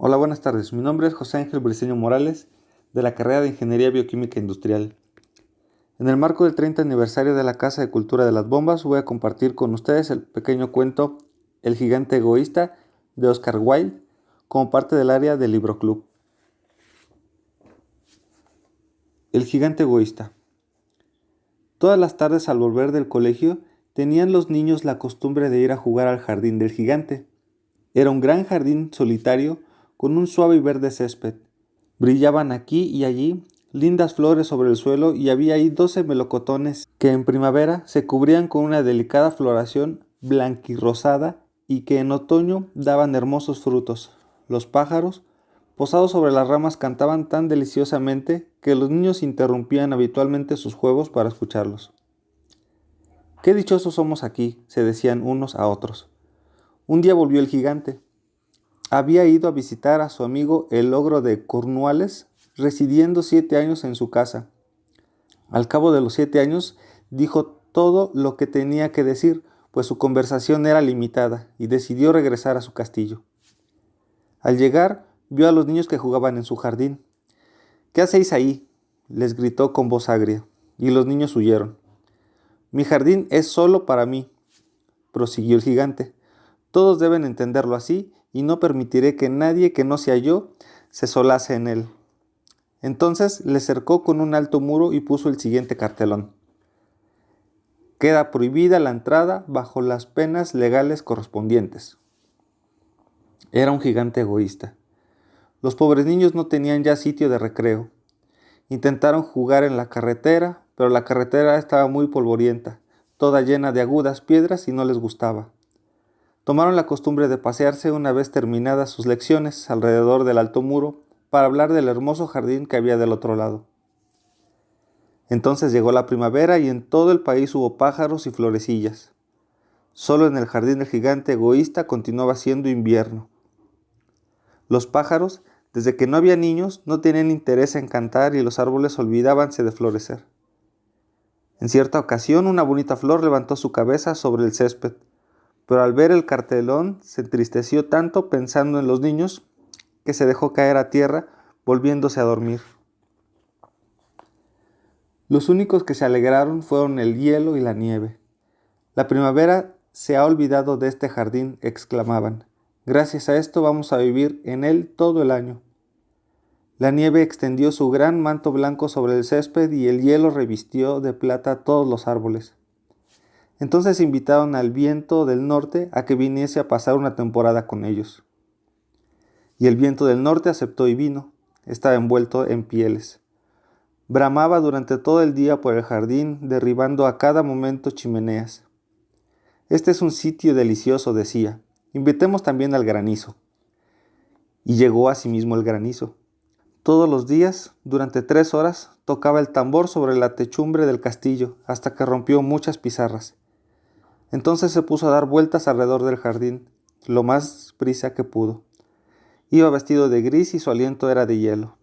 Hola, buenas tardes. Mi nombre es José Ángel Briceño Morales, de la carrera de Ingeniería Bioquímica Industrial. En el marco del 30 aniversario de la Casa de Cultura de las Bombas, voy a compartir con ustedes el pequeño cuento El gigante egoísta de Oscar Wilde, como parte del área del Libro Club. El gigante egoísta. Todas las tardes al volver del colegio, tenían los niños la costumbre de ir a jugar al jardín del gigante. Era un gran jardín solitario con un suave y verde césped. Brillaban aquí y allí lindas flores sobre el suelo y había ahí 12 melocotones que en primavera se cubrían con una delicada floración blanquirrosada y que en otoño daban hermosos frutos. Los pájaros, posados sobre las ramas, cantaban tan deliciosamente que los niños interrumpían habitualmente sus juegos para escucharlos. «Qué dichosos somos aquí», se decían unos a otros. Un día volvió el gigante. Había ido a visitar a su amigo el ogro de Cornualles, residiendo 7 años en su casa. Al cabo de los 7 años dijo todo lo que tenía que decir, pues su conversación era limitada, y decidió regresar a su castillo. Al llegar, vio a los niños que jugaban en su jardín. «¿Qué hacéis ahí?», les gritó con voz agria, y los niños huyeron. «Mi jardín es solo para mí», prosiguió el gigante. «Todos deben entenderlo así, y no permitiré que nadie que no sea yo se solace en él». Entonces le cercó con un alto muro y puso el siguiente cartelón: «Queda prohibida la entrada bajo las penas legales correspondientes». Era un gigante egoísta. Los pobres niños no tenían ya sitio de recreo. Intentaron jugar en la carretera, pero la carretera estaba muy polvorienta, toda llena de agudas piedras y no les gustaba. Tomaron la costumbre de pasearse una vez terminadas sus lecciones alrededor del alto muro para hablar del hermoso jardín que había del otro lado. Entonces llegó la primavera y en todo el país hubo pájaros y florecillas. Solo en el jardín del gigante egoísta continuaba siendo invierno. Los pájaros, desde que no había niños, no tenían interés en cantar y los árboles olvidábanse de florecer. En cierta ocasión, una bonita flor levantó su cabeza sobre el césped, pero al ver el cartelón se entristeció tanto pensando en los niños que se dejó caer a tierra, volviéndose a dormir. Los únicos que se alegraron fueron el hielo y la nieve. «La primavera se ha olvidado de este jardín», exclamaban. «Gracias a esto vamos a vivir en él todo el año». La nieve extendió su gran manto blanco sobre el césped y el hielo revistió de plata todos los árboles. Entonces invitaron al viento del norte a que viniese a pasar una temporada con ellos. Y el viento del norte aceptó y vino. Estaba envuelto en pieles. Bramaba durante todo el día por el jardín, derribando a cada momento chimeneas. «Este es un sitio delicioso», decía. «Invitemos también al granizo». Y llegó asimismo el granizo. Todos los días, durante 3 horas, tocaba el tambor sobre la techumbre del castillo, hasta que rompió muchas pizarras. Entonces se puso a dar vueltas alrededor del jardín, lo más prisa que pudo. Iba vestido de gris y su aliento era de hielo.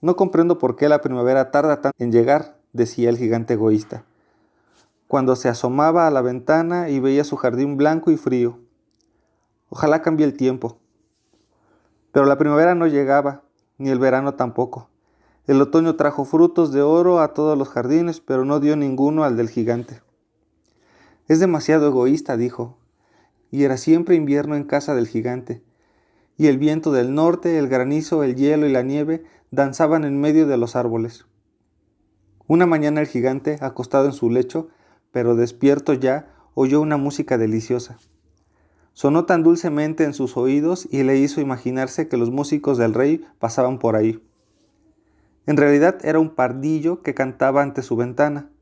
«No comprendo por qué la primavera tarda tanto en llegar», decía el gigante egoísta, cuando se asomaba a la ventana y veía su jardín blanco y frío. «Ojalá cambie el tiempo». Pero la primavera no llegaba, ni el verano tampoco. El otoño trajo frutos de oro a todos los jardines, pero no dio ninguno al del gigante. «Es demasiado egoísta», dijo, y era siempre invierno en casa del gigante. Y el viento del norte, el granizo, el hielo y la nieve danzaban en medio de los árboles. Una mañana el gigante, acostado en su lecho, pero despierto ya, oyó una música deliciosa. Sonó tan dulcemente en sus oídos y le hizo imaginarse que los músicos del rey pasaban por ahí. En realidad era un pardillo que cantaba ante su ventana,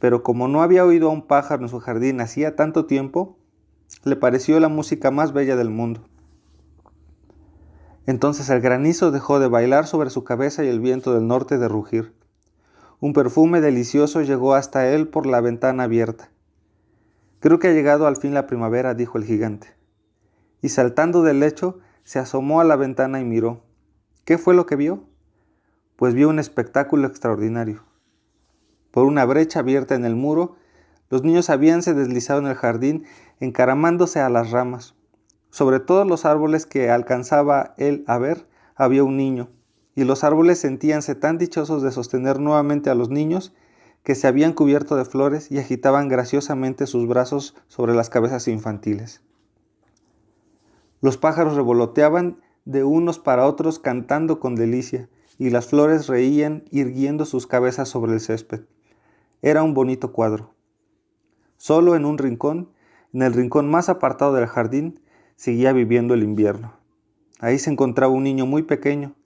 pero como no había oído a un pájaro en su jardín hacía tanto tiempo, le pareció la música más bella del mundo. Entonces el granizo dejó de bailar sobre su cabeza y el viento del norte de rugir. Un perfume delicioso llegó hasta él por la ventana abierta. «Creo que ha llegado al fin la primavera», dijo el gigante. Y saltando del lecho, se asomó a la ventana y miró. ¿Qué fue lo que vio? Pues vio un espectáculo extraordinario. Por una brecha abierta en el muro, los niños habíanse deslizado en el jardín, encaramándose a las ramas. Sobre todos los árboles que alcanzaba él a ver, había un niño, y los árboles sentíanse tan dichosos de sostener nuevamente a los niños, que se habían cubierto de flores y agitaban graciosamente sus brazos sobre las cabezas infantiles. Los pájaros revoloteaban de unos para otros cantando con delicia, y las flores reían irguiendo sus cabezas sobre el césped. Era un bonito cuadro. Solo en un rincón, en el rincón más apartado del jardín, seguía viviendo el invierno. Ahí se encontraba un niño muy pequeño.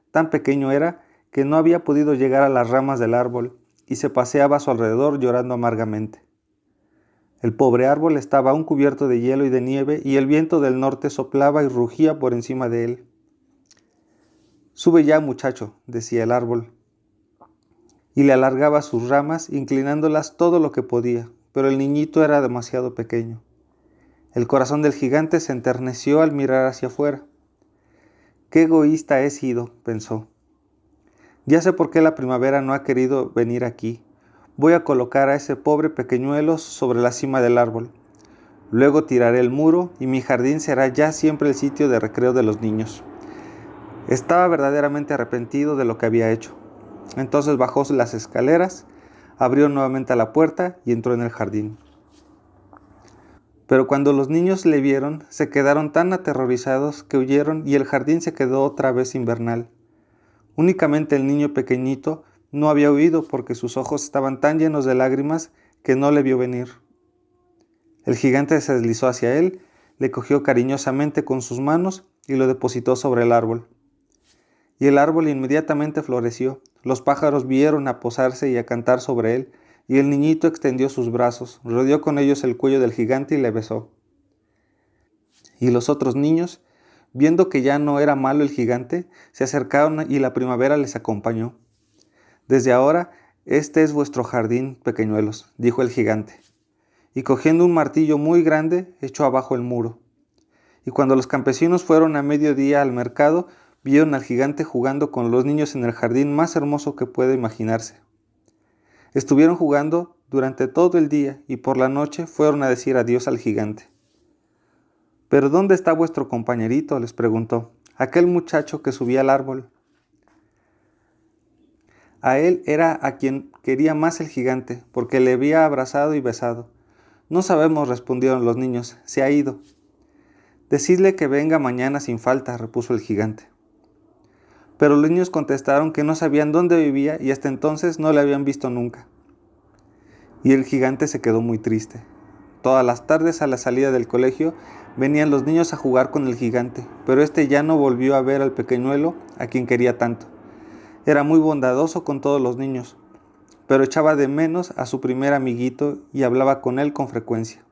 Tan pequeño era que no había podido llegar a las ramas del árbol y se paseaba a su alrededor llorando amargamente. El pobre árbol estaba aún cubierto de hielo y de nieve y el viento del norte soplaba y rugía por encima de él. «Sube ya, muchacho», decía el árbol, y le alargaba sus ramas, inclinándolas todo lo que podía, pero el niñito era demasiado pequeño. El corazón del gigante se enterneció al mirar hacia afuera. «Qué egoísta he sido», pensó. «Ya sé por qué la primavera no ha querido venir aquí. Voy a colocar a ese pobre pequeñuelo sobre la cima del árbol. Luego tiraré el muro y mi jardín será ya siempre el sitio de recreo de los niños». Estaba verdaderamente arrepentido de lo que había hecho. Entonces bajó las escaleras, abrió nuevamente la puerta y entró en el jardín. Pero cuando los niños le vieron, se quedaron tan aterrorizados que huyeron y el jardín se quedó otra vez invernal. Únicamente el niño pequeñito no había huido porque sus ojos estaban tan llenos de lágrimas que no le vio venir. El gigante se deslizó hacia él, le cogió cariñosamente con sus manos y lo depositó sobre el árbol. Y el árbol inmediatamente floreció. Los pájaros vieron a posarse y a cantar sobre él, y el niñito extendió sus brazos, rodeó con ellos el cuello del gigante y le besó. Y los otros niños, viendo que ya no era malo el gigante, se acercaron y la primavera les acompañó. «Desde ahora, este es vuestro jardín, pequeñuelos», dijo el gigante. Y cogiendo un martillo muy grande, echó abajo el muro. Y cuando los campesinos fueron a mediodía al mercado, vieron al gigante jugando con los niños en el jardín más hermoso que puede imaginarse. Estuvieron jugando durante todo el día y por la noche fueron a decir adiós al gigante. «¿Pero dónde está vuestro compañerito?», les preguntó, «aquel muchacho que subía al árbol». A él era a quien quería más el gigante, porque le había abrazado y besado. «No sabemos», respondieron los niños, «se ha ido». «Decidle que venga mañana sin falta», repuso el gigante. Pero los niños contestaron que no sabían dónde vivía y hasta entonces no le habían visto nunca. Y el gigante se quedó muy triste. Todas las tardes a la salida del colegio venían los niños a jugar con el gigante, pero este ya no volvió a ver al pequeñuelo a quien quería tanto. Era muy bondadoso con todos los niños, pero echaba de menos a su primer amiguito y hablaba con él con frecuencia.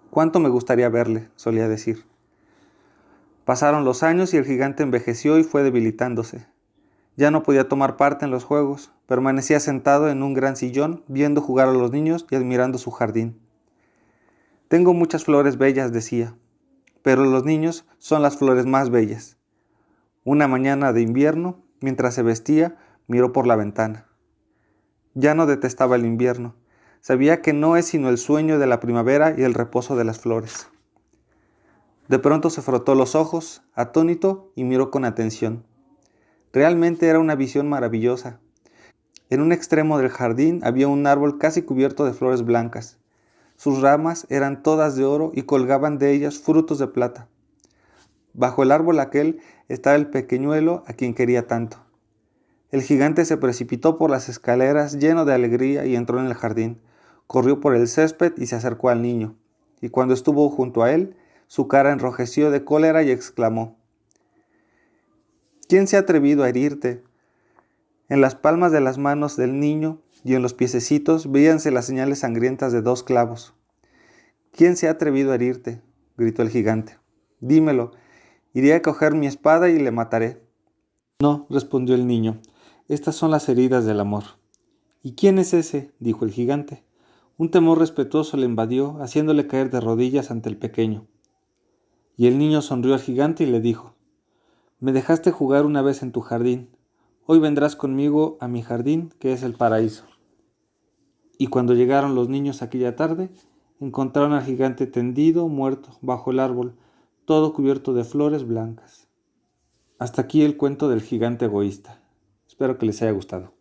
«Cuánto me gustaría verle», solía decir. Pasaron los años y el gigante envejeció y fue debilitándose. Ya no podía tomar parte en los juegos, permanecía sentado en un gran sillón, viendo jugar a los niños y admirando su jardín. «Tengo muchas flores bellas», decía, «pero los niños son las flores más bellas». Una mañana de invierno, mientras se vestía, miró por la ventana. Ya no detestaba el invierno, sabía que no es sino el sueño de la primavera y el reposo de las flores. De pronto se frotó los ojos, atónito, y miró con atención. Realmente era una visión maravillosa. En un extremo del jardín había un árbol casi cubierto de flores blancas. Sus ramas eran todas de oro y colgaban de ellas frutos de plata. Bajo el árbol aquel estaba el pequeñuelo a quien quería tanto. El gigante se precipitó por las escaleras lleno de alegría y entró en el jardín. Corrió por el césped y se acercó al niño. Y cuando estuvo junto a él, su cara enrojeció de cólera y exclamó: «¿Quién se ha atrevido a herirte?». En las palmas de las manos del niño y en los piececitos veíanse las señales sangrientas de 2 clavos. «¿Quién se ha atrevido a herirte?», gritó el gigante. «Dímelo, iré a coger mi espada y le mataré». «No», respondió el niño, «estas son las heridas del amor». «¿Y quién es ese?», dijo el gigante. Un temor respetuoso le invadió, haciéndole caer de rodillas ante el pequeño. Y el niño sonrió al gigante y le dijo: «Me dejaste jugar una vez en tu jardín. Hoy vendrás conmigo a mi jardín, que es el paraíso». Y cuando llegaron los niños aquella tarde, encontraron al gigante tendido, muerto, bajo el árbol, todo cubierto de flores blancas. Hasta aquí el cuento del gigante egoísta. Espero que les haya gustado.